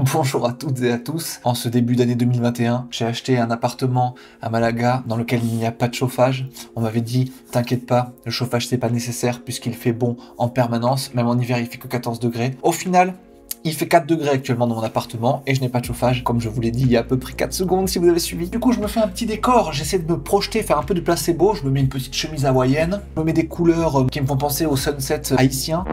Bonjour à toutes et à tous. En ce début d'année 2021, j'ai acheté un appartement à Malaga dans lequel il n'y a pas de chauffage. On m'avait dit, t'inquiète pas, le chauffage c'est pas nécessaire puisqu'il fait bon en permanence. Même en hiver, il fait que 14 degrés. Au final, il fait 4 degrés actuellement dans mon appartement et je n'ai pas de chauffage, comme je vous l'ai dit il y a à peu près 4 secondes si vous avez suivi. Du coup, je me fais un petit décor, j'essaie de me projeter, faire un peu de placebo. Je me mets une petite chemise hawaïenne, je me mets des couleurs qui me font penser au sunset haïtien.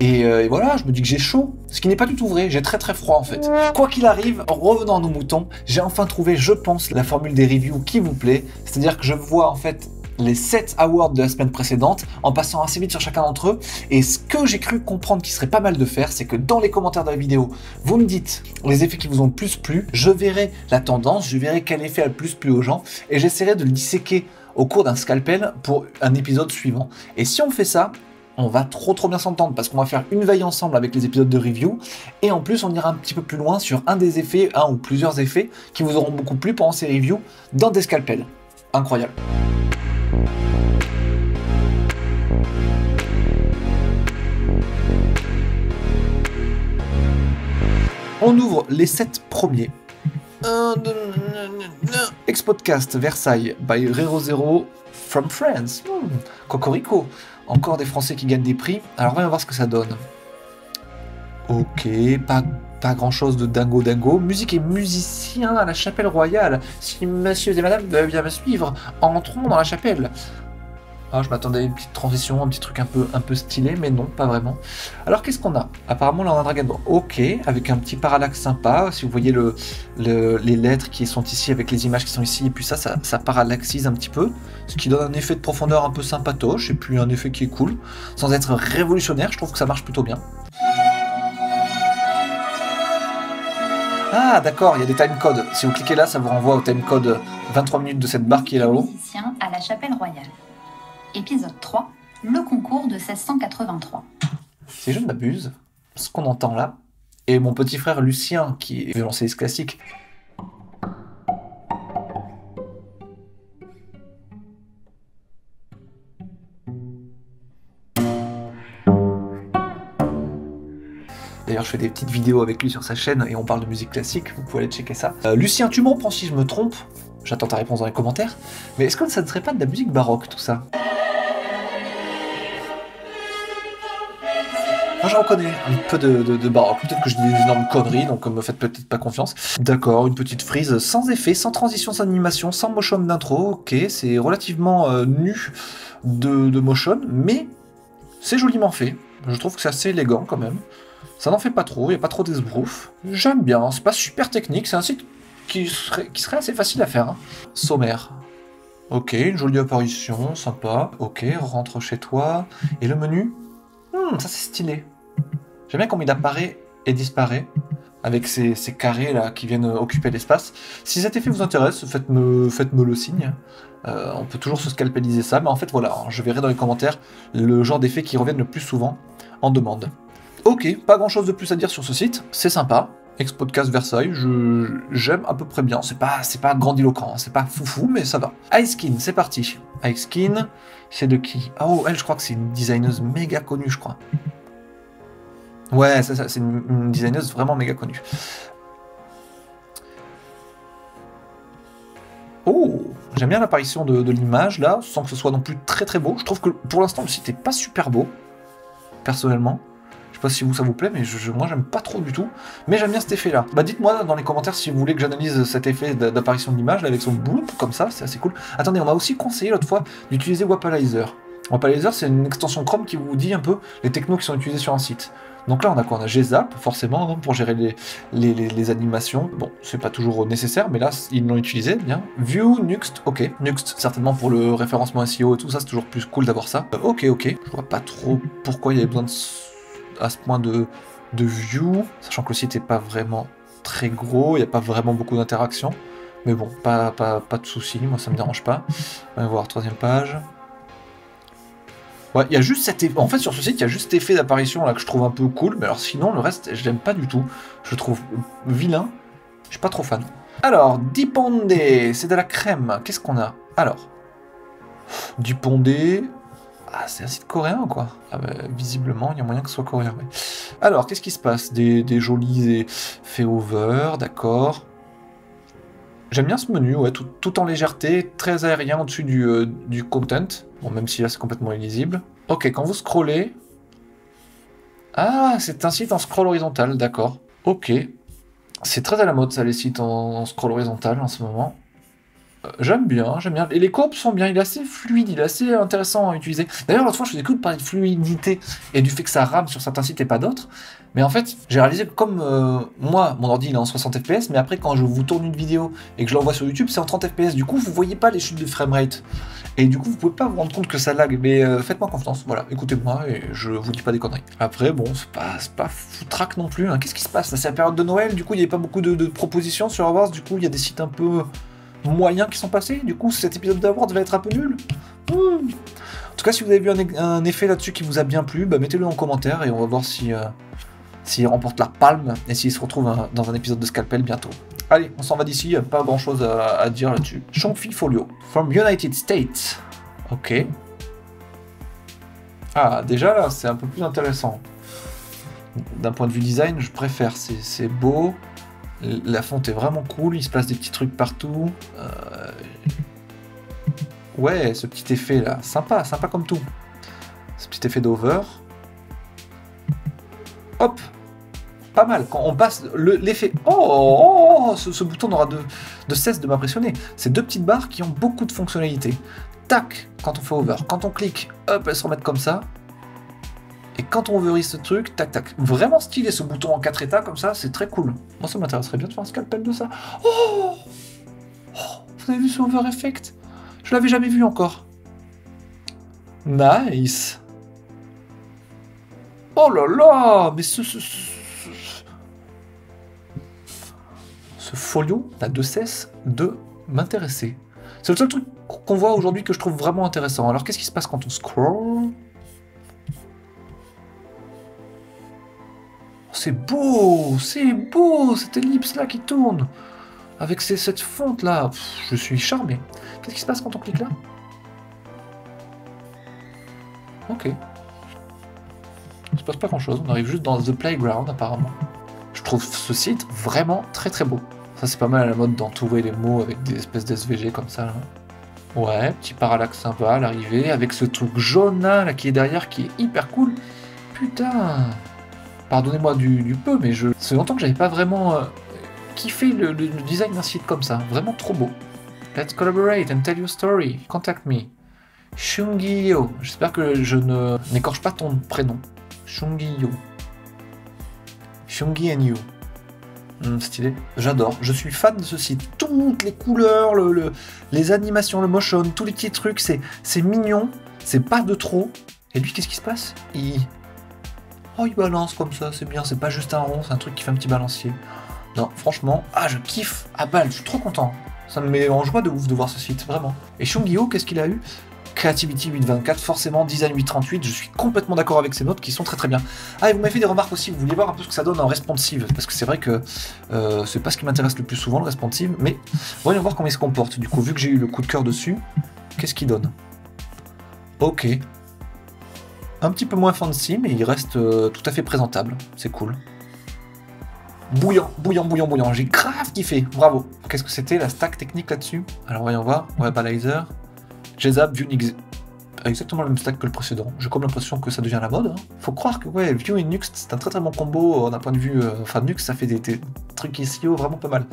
Et voilà, je me dis que j'ai chaud, ce qui n'est pas du tout vrai, j'ai très très froid en fait. Quoi qu'il arrive, revenons à nos moutons, j'ai enfin trouvé, je pense, la formule des reviews qui vous plaît, c'est-à-dire que je vois en fait les 7 awards de la semaine précédente en passant assez vite sur chacun d'entre eux, et ce que j'ai cru comprendre qui serait pas mal de faire, c'est que dans les commentaires de la vidéo, vous me dites les effets qui vous ont le plus plu, je verrai la tendance, je verrai quel effet a le plus plu aux gens, et j'essaierai de le disséquer au cours d'un scalpel pour un épisode suivant. Et si on fait ça, on va trop bien s'entendre parce qu'on va faire une veille ensemble avec les épisodes de review et en plus on ira un petit peu plus loin sur un des effets, un ou plusieurs effets qui vous auront beaucoup plu pendant ces reviews dans des scalpels. Incroyable. On ouvre les 7 premiers. Ex-podcast Versailles by Rero0 from France. Cocorico. Encore des Français qui gagnent des prix. Alors, voyons voir ce que ça donne. Ok, pas grand chose de dingo. Musique et musicien à la chapelle royale. Si messieurs et madame veulent bien me suivre, entrons dans la chapelle. Ah, je m'attendais à une petite transition, un petit truc un peu stylé, mais non, pas vraiment. Alors, qu'est-ce qu'on a? Apparemment, là, on a un Dragon Ball. Ok, avec un petit parallaxe sympa. Si vous voyez les lettres qui sont ici, avec les images qui sont ici, et puis ça parallaxise un petit peu, ce qui donne un effet de profondeur un peu sympatoche, et puis un effet qui est cool. Sans être révolutionnaire, je trouve que ça marche plutôt bien. Ah, d'accord, il y a des timecodes. Si vous cliquez là, ça vous renvoie au timecode 23 minutes de cette barre qui est là-haut. Musicien à la chapelle royale. Épisode 3, le concours de 1683. Si je ne m'abuse, ce qu'on entend là, et mon petit frère Lucien, qui est violoncelliste classique, d'ailleurs, je fais des petites vidéos avec lui sur sa chaîne et on parle de musique classique, vous pouvez aller checker ça. Lucien, tu m'en prends si je me trompe, j'attends ta réponse dans les commentaires, mais est-ce que ça ne serait pas de la musique baroque tout ça? Moi je reconnais un peu de baroque, peut-être que je dis des énormes conneries, donc me faites peut-être pas confiance. D'accord, une petite frise sans effet, sans transition, sans animation, sans motion d'intro, ok, c'est relativement nu de motion, mais c'est joliment fait. Je trouve que c'est assez élégant quand même. Ça n'en fait pas trop, il n'y a pas trop d'esbrouf. J'aime bien, c'est pas super technique, c'est un site qui serait assez facile à faire. Hein. Sommaire. Ok, une jolie apparition, sympa. Ok, rentre chez toi. Et le menu? Ça c'est stylé. J'aime bien comme il apparaît et disparaît, avec ces carrés là qui viennent occuper l'espace. Si cet effet vous intéresse, faites-me le signe. On peut toujours se scalpeliser ça, mais en fait voilà, je verrai dans les commentaires le genre d'effets qui reviennent le plus souvent en demande. Ok, pas grand chose de plus à dire sur ce site, c'est sympa. Ex-podcast Versailles, j'aime à peu près bien, c'est pas grandiloquent, c'est pas foufou, mais ça va. Ice-Skin, c'est parti. Ice-Skin, c'est de qui? Oh, elle, je crois que c'est une designeuse méga connue, je crois. Ouais, c'est ça, c'est une designeuse vraiment méga connue. Oh, j'aime bien l'apparition de l'image, là, sans que ce soit non plus très beau. Je trouve que, pour l'instant, le site est pas super beau, personnellement. Je sais pas si ça vous plaît, mais moi j'aime pas trop du tout. Mais j'aime bien cet effet-là. Bah dites-moi dans les commentaires si vous voulez que j'analyse cet effet d'apparition de l'image, avec son boule, comme ça, c'est assez cool. Attendez, on m'a aussi conseillé l'autre fois d'utiliser Wapalizer. Wapalizer, c'est une extension Chrome qui vous dit un peu les technos qui sont utilisés sur un site. Donc là, on a quoi? On a Gzap, forcément, pour gérer les animations. Bon, c'est pas toujours nécessaire, mais là, ils l'ont utilisé, bien. View, Nuxt, ok. Nuxt, certainement pour le référencement SEO et tout ça, c'est toujours plus cool d'avoir ça. Ok. Je vois pas trop pourquoi il y avait besoin à ce point de view, sachant que le site est pas vraiment très gros, il n'y a pas vraiment beaucoup d'interactions. Mais bon, pas de soucis, moi ça me dérange pas. On va voir, 3e page. Ouais, il y a juste cet effet. En fait, sur ce site, il y a juste cet effet d'apparition là que je trouve un peu cool, mais alors sinon, le reste, je l'aime pas du tout. Je le trouve vilain. Je suis pas trop fan. Alors, Dipondé, c'est de la crème. Qu'est-ce qu'on a? Alors, Dipondé. Ah, c'est un site coréen, quoi. Ah, bah, visiblement, il y a moyen que ce soit coréen, ouais. Alors, qu'est-ce qui se passe? Des jolis effets over, d'accord. J'aime bien ce menu, ouais, tout en légèreté, très aérien au-dessus du content. Bon, même si là, c'est complètement illisible. Ok, quand vous scrollez... Ah, c'est un site en scroll horizontal, d'accord. Ok. C'est très à la mode, ça, les sites en scroll horizontal, en ce moment. J'aime bien, j'aime bien. Et les courbes sont bien, il est assez fluide, il est assez intéressant à utiliser. D'ailleurs, l'autre fois, je vous écoute parler de fluidité et du fait que ça rame sur certains sites et pas d'autres. Mais en fait, j'ai réalisé que comme moi, mon ordi il est en 60 fps, mais après, quand je vous tourne une vidéo et que je l'envoie sur YouTube, c'est en 30 fps. Du coup, vous voyez pas les chutes de framerate. Et du coup, vous pouvez pas vous rendre compte que ça lag. Mais faites-moi confiance, voilà, écoutez-moi et je vous dis pas des conneries. Après, bon, c'est pas foutraque non plus. Hein. Qu'est-ce qui se passe là? C'est la période de Noël, du coup, il n'y avait pas beaucoup de propositions sur Awards. Du coup, il y a des sites un peu moyens qui sont passés, du coup cet épisode d'Awards va être un peu nul. En tout cas, si vous avez vu un effet là-dessus qui vous a bien plu, bah, mettez-le en commentaire et on va voir s'il remporte la palme et s'il se retrouve dans un épisode de Scalpel bientôt. Allez, on s'en va d'ici, pas grand chose à dire là-dessus. Shongfi Folio, from United States. Ok. Ah, déjà là, c'est un peu plus intéressant. D'un point de vue design, je préfère, c'est beau. La fonte est vraiment cool, il se passe des petits trucs partout. Ouais, ce petit effet là, sympa comme tout. Ce petit effet d'over. Hop, pas mal. Quand on passe l'effet... Ce bouton n'aura de cesse de m'impressionner. C'est deux petites barres qui ont beaucoup de fonctionnalités. Tac, quand on fait over. Quand on clique, hop, elles se remettent comme ça. Et quand on overise ce truc, tac tac. Vraiment stylé ce bouton en 4 états comme ça, c'est très cool. Moi ça m'intéresserait bien de faire un scalpel de ça. Vous avez vu ce over effect? Je l'avais jamais vu encore. Nice. Oh là là, mais ce folio n'a de cesse de m'intéresser. C'est le seul truc qu'on voit aujourd'hui que je trouve vraiment intéressant. Alors qu'est-ce qui se passe quand on scroll? C'est beau, cette ellipse là qui tourne. Avec cette fonte là, je suis charmé. Qu'est-ce qui se passe quand on clique là? Ok. Il se passe pas grand chose, on arrive juste dans The Playground apparemment. Je trouve ce site vraiment très très beau. Ça c'est pas mal à la mode d'entourer les mots avec des espèces d'SVG comme ça là. Ouais, petit parallaxe sympa à l'arrivée, avec ce truc jaune là qui est derrière qui est hyper cool. Putain. Pardonnez-moi du peu, mais c'est longtemps que j'avais pas vraiment kiffé le design d'un site comme ça. Vraiment trop beau. Let's collaborate and tell your story. Contact me. Shungi-yo. J'espère que je n'écorche pas ton prénom. Shungi-yo. Shungi and you. Stylé. J'adore. Je suis fan de ce site. Toutes les couleurs, les animations, le motion, tous les petits trucs, c'est mignon. C'est pas de trop. Et lui, qu'est-ce qui se passe? Il balance comme ça, c'est bien, c'est pas juste un rond, c'est un truc qui fait un petit balancier. Non, franchement, je kiffe à balle, je suis trop content. Ça me met en joie de ouf de voir ce site, vraiment. Et Shungi-yo, qu'est-ce qu'il a eu? Creativity 824, forcément, Design 838, je suis complètement d'accord avec ces notes qui sont très très bien. Et vous m'avez fait des remarques aussi, vous vouliez voir un peu ce que ça donne en responsive, parce que c'est vrai que c'est pas ce qui m'intéresse le plus souvent, le responsive, mais voyons voir comment il se comporte. Du coup, vu que j'ai eu le coup de cœur dessus, qu'est-ce qu'il donne? Ok. Un petit peu moins fancy, mais il reste tout à fait présentable. C'est cool. Bouillant. J'ai grave kiffé. Bravo. Qu'est-ce que c'était la stack technique là-dessus? Alors voyons voir. Webalizer. Jzap, Vue, Nix. Exactement le même stack que le précédent. J'ai comme l'impression que ça devient la mode. Hein. Faut croire que Vue et Nuxt, c'est un très très bon combo d'un point de vue... Nuxt, ça fait des trucs SEO vraiment pas mal.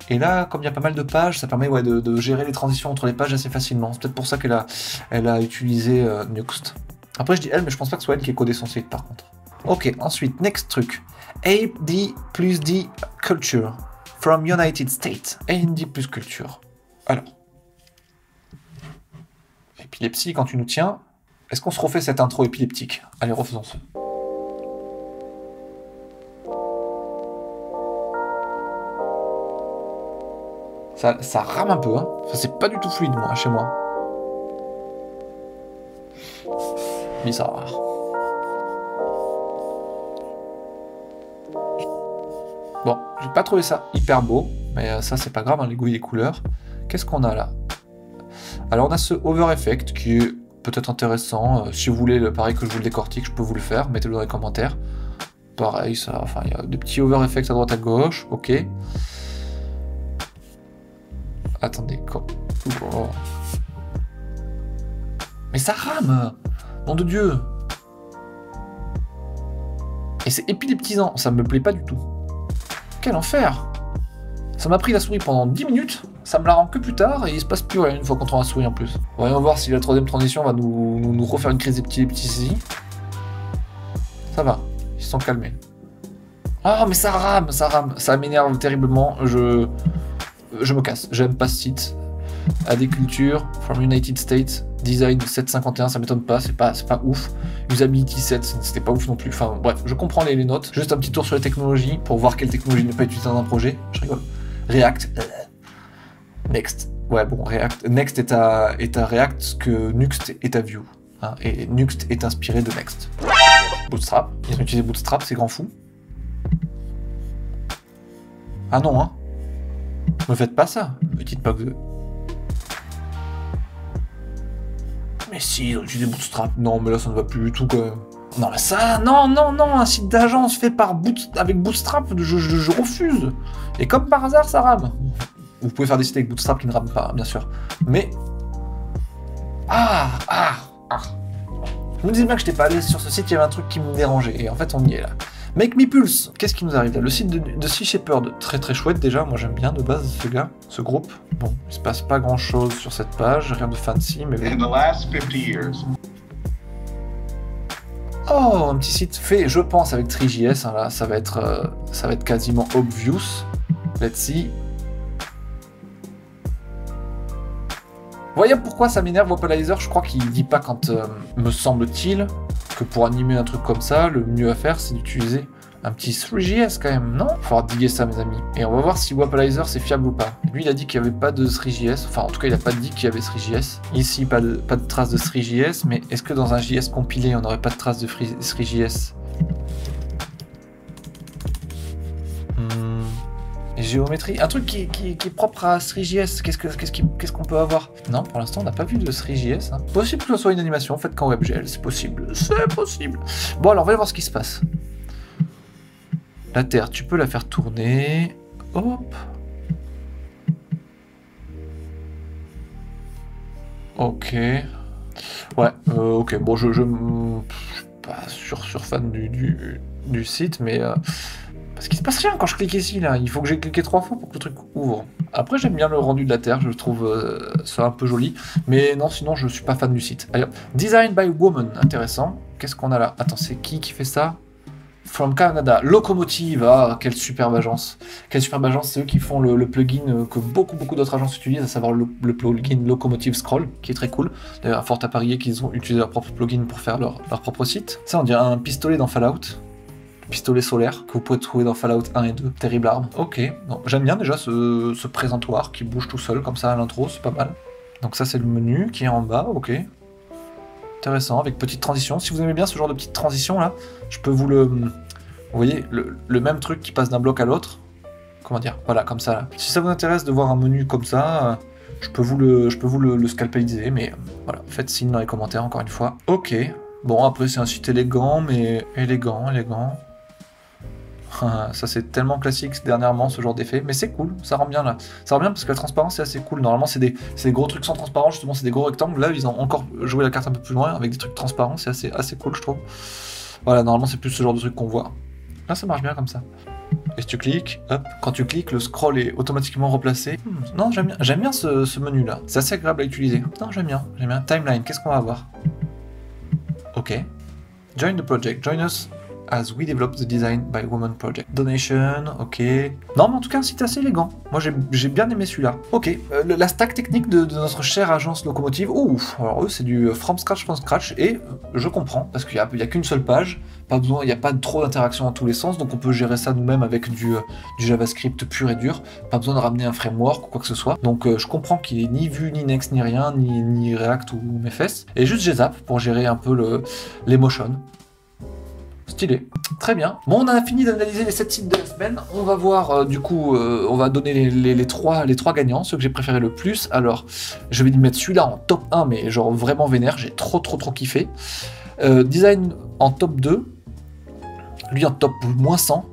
Et là, comme il y a pas mal de pages, ça permet de gérer les transitions entre les pages assez facilement. C'est peut-être pour ça qu'elle a utilisé Nuxt. Après, je dis elle, mais je pense pas que ce soit elle qui ait codé son site, par contre. Ok, ensuite, next truc. AD plus D Culture. From United States. AD plus Culture. Alors. Épilepsie, quand tu nous tiens. Est-ce qu'on se refait cette intro épileptique? Allez, refaisons-ce. Ça rame un peu, hein. Ça, c'est pas du tout fluide, moi, chez moi. Bizarre. Bon, j'ai pas trouvé ça hyper beau, mais ça c'est pas grave, hein, les goûts et les couleurs. Qu'est-ce qu'on a là? Alors on a ce over effect qui est peut-être intéressant. Si vous voulez, pareil que je vous le décortique, je peux vous le faire. Mettez-le dans les commentaires. Pareil, ça, enfin, il y a des petits over effects à droite à gauche. Ok. Attendez, quoi? Oh. Mais ça rame! Nom de Dieu! Et c'est épileptisant, ça me plaît pas du tout. Quel enfer! Ça m'a pris la souris pendant 10 minutes, ça me la rend que plus tard, et il se passe plus rien une fois qu'on prend la souris en plus. Voyons voir si la troisième transition va nous refaire une crise d'épilepsie. Ça va, ils se sont calmés. Ah, mais ça rame, ça m'énerve terriblement, je me casse, j'aime pas ce site. AD Culture, from United States, design 751, ça m'étonne pas, c'est pas ouf. Usability 7, c'était pas ouf non plus. Enfin bref, je comprends les notes. Juste un petit tour sur les technologies pour voir quelle technologie ne pas utiliser dans un projet. Je rigole. React. Next. Ouais bon, React. Next est à React ce que Nuxt est à Vue. Hein, et Nuxt est inspiré de Next. Bootstrap. Ils ont utilisé Bootstrap, c'est grand fou. Ah non, hein. Me faites pas ça, petite bug. Mais si, ils ont utilisé Bootstrap. Non, mais là, ça ne va plus du tout, quand même. Non, mais ça, non, un site d'agence fait avec Bootstrap, je refuse. Et comme par hasard, ça rame. Vous pouvez faire des sites avec Bootstrap qui ne rament pas, bien sûr. Mais... Je me disais bien que je n'étais pas allé sur ce site, il y avait un truc qui me dérangeait. Et en fait, on y est, là. Make Me Pulse, qu'est-ce qui nous arrive là? Le site de Sea Shepherd, très très chouette déjà, moi j'aime bien de base ce gars, ce groupe. Bon, il se passe pas grand chose sur cette page, rien de fancy, mais... In the last 50 years. Oh, un petit site fait, je pense, avec 3JS, hein, là, ça va être quasiment obvious. Let's see. Voyez pourquoi ça m'énerve Wapalizer, je crois qu'il dit pas quand, me semble-t-il, que pour animer un truc comme ça, le mieux à faire, c'est d'utiliser un petit 3JS quand même, non? Il faudra diguer ça, mes amis. Et on va voir si Wapalizer, c'est fiable ou pas. Lui, il a dit qu'il n'y avait pas de 3JS, enfin, en tout cas, il a pas dit qu'il y avait 3JS. Ici, pas de trace de 3JS, mais est-ce que dans un JS compilé, on n'aurait pas de trace de 3JS? Géométrie, un truc qui est propre à 3JS, qu'est-ce qu'on peut avoir? Non, pour l'instant, on n'a pas vu de 3JS. Hein. Possible que ce soit une animation faite qu'en WebGL, c'est possible. Bon, alors, on va voir ce qui se passe. La Terre, tu peux la faire tourner. Hop. Ok. Ouais, ok, bon, je suis pas sur fan du site, mais... Parce qu'il se passe rien quand je clique ici, là. Il faut que j'ai cliqué 3 fois pour que le truc ouvre. Après, j'aime bien le rendu de la Terre, je trouve ça un peu joli. Mais non, sinon, je suis pas fan du site. Allez, Design by Woman, intéressant. Qu'est-ce qu'on a là? Attends, c'est qui fait ça? From Canada, Locomotive, ah, quelle superbe agence. Quelle superbe agence, c'est eux qui font le plugin que beaucoup d'autres agences utilisent, à savoir le plugin Locomotive Scroll, qui est très cool. D'ailleurs, fort à parier qu'ils ont utilisé leur propre plugin pour faire leur propre site. Ça, on dirait un pistolet dans Fallout. Pistolet solaire que vous pouvez trouver dans Fallout 1 et 2. Terrible arme. Ok, j'aime bien déjà ce présentoir qui bouge tout seul comme ça à l'intro, c'est pas mal. Donc ça c'est le menu qui est en bas, ok. Intéressant, avec petite transition. Si vous aimez bien ce genre de petite transition là, je peux vous le... Vous voyez, le même truc qui passe d'un bloc à l'autre. Comment dire? Voilà, comme ça là. Si ça vous intéresse de voir un menu comme ça, je peux vous le scalpeliser, mais voilà, faites signe dans les commentaires encore une fois. Ok. Bon, après c'est un site élégant, mais élégant. Ça c'est tellement classique dernièrement ce genre d'effet, mais c'est cool, ça rend bien là. Ça rend bien parce que la transparence c'est assez cool. Normalement c'est des gros trucs sans transparence, justement c'est des gros rectangles. Là ils ont encore joué la carte un peu plus loin avec des trucs transparents, c'est assez cool je trouve. Voilà, normalement c'est plus ce genre de truc qu'on voit. Là ça marche bien comme ça. Et si tu cliques, hop, quand tu cliques le scroll est automatiquement replacé. Non, j'aime bien ce menu là, c'est assez agréable à utiliser. Non, j'aime bien. Timeline, qu'est-ce qu'on va avoir? Ok. Join the project, join us as we develop the Design by Woman project. Donation, ok. Non, mais en tout cas, un site assez élégant. Moi, j'ai bien aimé celui-là. Ok, la stack technique de notre chère agence Locomotive. Ouf, alors eux, c'est du from scratch, et je comprends, parce qu'il n'y a qu'une seule page, pas besoin, il n'y a pas trop d'interaction dans tous les sens, donc on peut gérer ça nous-mêmes avec du JavaScript pur et dur, pas besoin de ramener un framework ou quoi que ce soit. Donc je comprends qu'il est ni Vue, ni Next, ni rien, ni React ou mes fesses, et juste GZap pour gérer un peu les motions. Stylé. Très bien. Bon, on a fini d'analyser les 7 sites de la semaine. On va voir, du coup, on va donner les trois gagnants, ceux que j'ai préféré le plus. Alors, je vais mettre celui-là en top 1, mais genre vraiment vénère. J'ai trop kiffé. Design en top 2. Lui en top moins 100.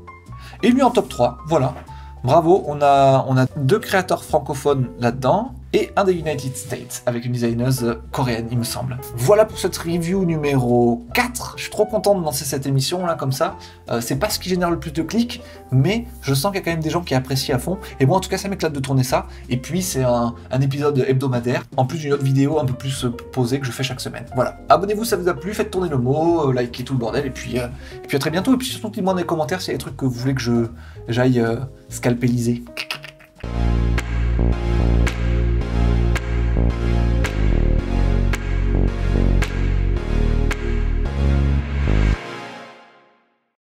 Et lui en top 3. Voilà. Bravo, on a 2 créateurs francophones là-dedans et un des United States avec une designeuse coréenne, il me semble. Voilà pour cette review numéro 4. Je suis trop content de lancer cette émission là comme ça. C'est pas ce qui génère le plus de clics, mais je sens qu'il y a quand même des gens qui apprécient à fond. Et moi en tout cas ça m'éclate de tourner ça. Et puis c'est un épisode hebdomadaire, en plus d'une autre vidéo un peu plus posée que je fais chaque semaine. Voilà. Abonnez-vous si ça vous a plu, faites tourner le mot, likez tout le bordel, et puis à très bientôt. Et puis surtout dites-moi dans les commentaires s'il y a des trucs que vous voulez que j'aille scalpéliser.